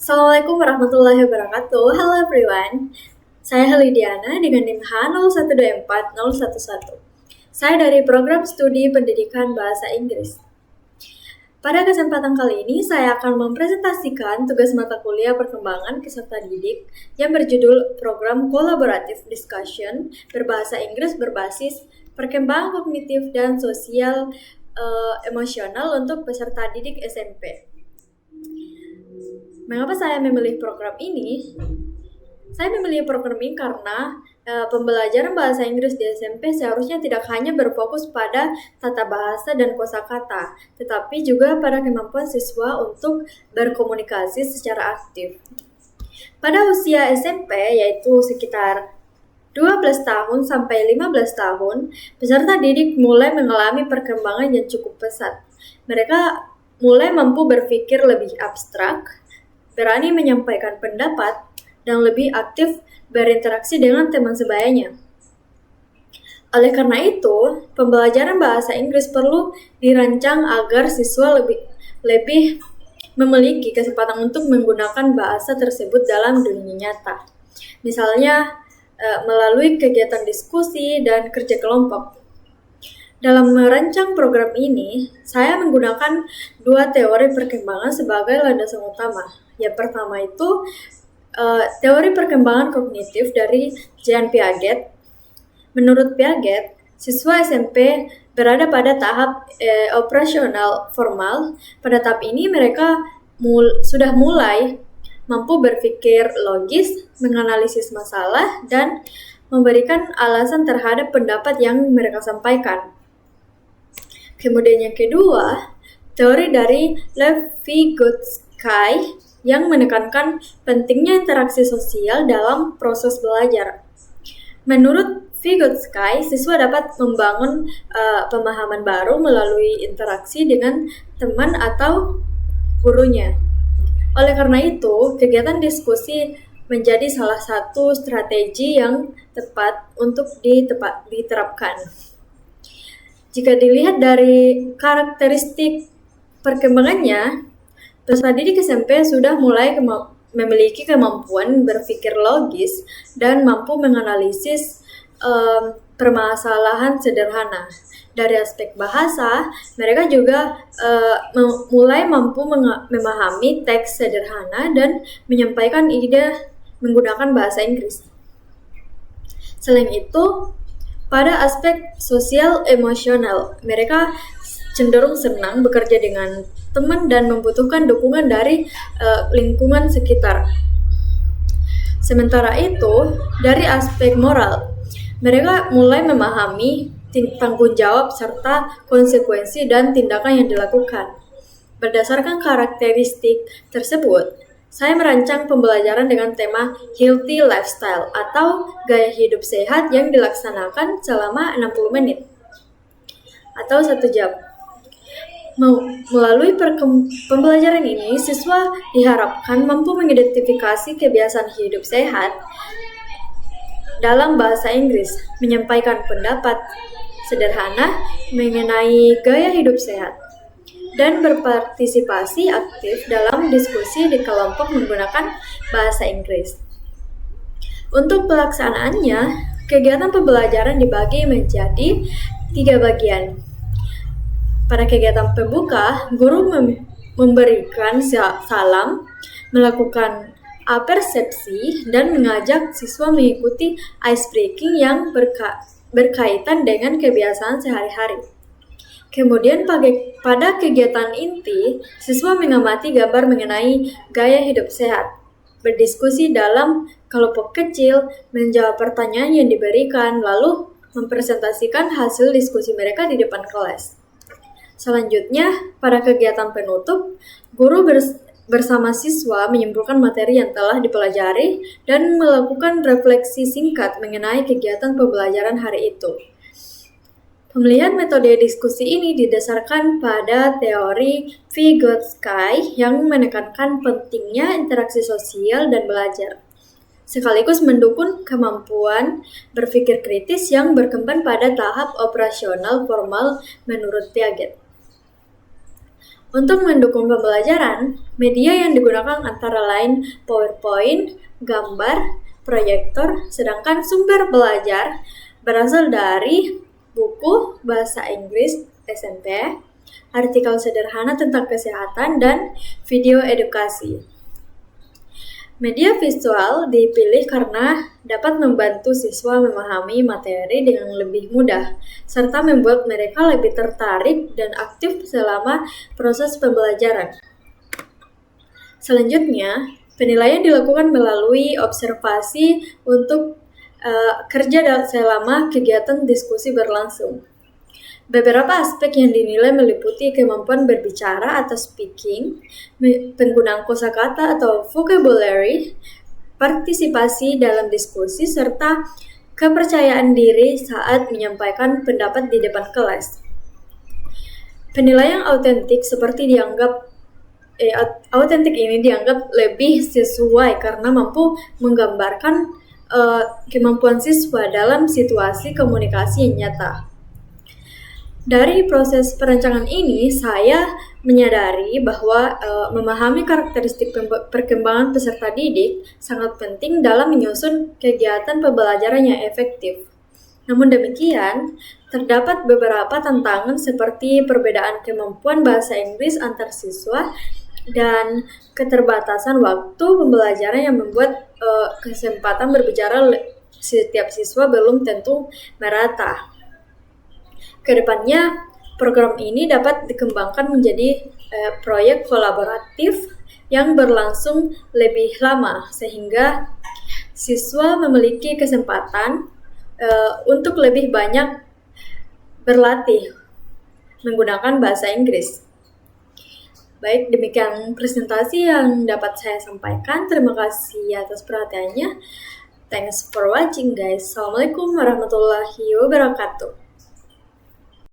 Assalamualaikum warahmatullahi wabarakatuh. Hello everyone. Saya Helidiana dengan NIM H024011. Saya dari Program Studi Pendidikan Bahasa Inggris. Pada kesempatan kali ini, saya akan mempresentasikan tugas mata kuliah perkembangan peserta didik yang berjudul Program Collaborative Discussion berbahasa Inggris berbasis perkembangan kognitif dan sosial emosional untuk peserta didik SMP. Mengapa saya memilih program ini? Saya memilih program ini karena pembelajaran bahasa Inggris di SMP seharusnya tidak hanya berfokus pada tata bahasa dan kosakata, tetapi juga pada kemampuan siswa untuk berkomunikasi secara aktif. Pada usia SMP, yaitu sekitar 12 tahun sampai 15 tahun, peserta didik mulai mengalami perkembangan yang cukup pesat. Mereka mulai mampu berpikir lebih abstrak, berani menyampaikan pendapat, dan lebih aktif berinteraksi dengan teman sebayanya. Oleh karena itu, pembelajaran bahasa Inggris perlu dirancang agar siswa lebih memiliki kesempatan untuk menggunakan bahasa tersebut dalam dunia nyata. Misalnya, melalui kegiatan diskusi dan kerja kelompok. Dalam merancang program ini, saya menggunakan dua teori perkembangan sebagai landasan utama. Yang pertama itu teori perkembangan kognitif dari Jean Piaget. Menurut Piaget, siswa SMP berada pada tahap operasional formal. Pada tahap ini mereka sudah mulai mampu berpikir logis, menganalisis masalah, dan memberikan alasan terhadap pendapat yang mereka sampaikan. Kemudian yang kedua, teori dari Lev-Vygotsky yang menekankan pentingnya interaksi sosial dalam proses belajar. Menurut Vygotsky, siswa dapat membangun pemahaman baru melalui interaksi dengan teman atau gurunya. Oleh karena itu, kegiatan diskusi menjadi salah satu strategi yang tepat untuk diterapkan. Jika dilihat dari karakteristik perkembangannya, peserta didik SMP sudah mulai memiliki kemampuan berpikir logis dan mampu menganalisis permasalahan sederhana. Dari aspek bahasa, mereka juga mulai mampu memahami teks sederhana dan menyampaikan ide menggunakan bahasa Inggris. Selain itu, pada aspek sosial emosional, mereka cenderung senang bekerja dengan teman dan membutuhkan dukungan dari lingkungan sekitar. Sementara itu, dari aspek moral, mereka mulai memahami tanggung jawab serta konsekuensi dan tindakan yang dilakukan. Berdasarkan karakteristik tersebut, saya merancang pembelajaran dengan tema Healthy Lifestyle atau gaya hidup sehat yang dilaksanakan selama 60 menit atau 1 jam. Melalui pembelajaran ini, siswa diharapkan mampu mengidentifikasi kebiasaan hidup sehat dalam bahasa Inggris, menyampaikan pendapat sederhana mengenai gaya hidup sehat, dan berpartisipasi aktif dalam diskusi di kelompok menggunakan bahasa Inggris. Untuk pelaksanaannya, kegiatan pembelajaran dibagi menjadi 3 bagian. Pada kegiatan pembuka, guru memberikan salam, melakukan apersepsi, dan mengajak siswa mengikuti ice breaking yang berkaitan dengan kebiasaan sehari-hari. Kemudian pada kegiatan inti, siswa mengamati gambar mengenai gaya hidup sehat, berdiskusi dalam kelompok kecil, menjawab pertanyaan yang diberikan, lalu mempresentasikan hasil diskusi mereka di depan kelas. Selanjutnya, pada kegiatan penutup, guru bersama siswa menyimpulkan materi yang telah dipelajari dan melakukan refleksi singkat mengenai kegiatan pembelajaran hari itu. Pemilihan metode diskusi ini didasarkan pada teori Vygotsky yang menekankan pentingnya interaksi sosial dan belajar, sekaligus mendukung kemampuan berpikir kritis yang berkembang pada tahap operasional formal menurut Piaget. Untuk mendukung pembelajaran, media yang digunakan antara lain PowerPoint, gambar, proyektor, sedangkan sumber belajar berasal dari buku bahasa Inggris SMP, artikel sederhana tentang kesehatan, dan video edukasi. Media visual dipilih karena dapat membantu siswa memahami materi dengan lebih mudah, serta membuat mereka lebih tertarik dan aktif selama proses pembelajaran. Selanjutnya, penilaian dilakukan melalui observasi untuk kerja selama kegiatan diskusi berlangsung. Beberapa aspek yang dinilai meliputi kemampuan berbicara atau speaking, penggunaan kosakata atau vocabulary, partisipasi dalam diskusi, serta kepercayaan diri saat menyampaikan pendapat di depan kelas. Penilaian autentik ini dianggap lebih sesuai karena mampu menggambarkan kemampuan siswa dalam situasi komunikasi yang nyata. Dari proses perancangan ini, saya menyadari bahwa memahami karakteristik perkembangan peserta didik sangat penting dalam menyusun kegiatan pembelajaran yang efektif. Namun demikian, terdapat beberapa tantangan seperti perbedaan kemampuan bahasa Inggris antar siswa dan keterbatasan waktu pembelajaran yang membuat kesempatan berbicara setiap siswa belum tentu merata. Kedepannya, program ini dapat dikembangkan menjadi proyek kolaboratif yang berlangsung lebih lama, sehingga siswa memiliki kesempatan untuk lebih banyak berlatih menggunakan bahasa Inggris. Baik, demikian presentasi yang dapat saya sampaikan. Terima kasih atas perhatiannya. Thanks for watching, guys. Assalamualaikum warahmatullahi wabarakatuh.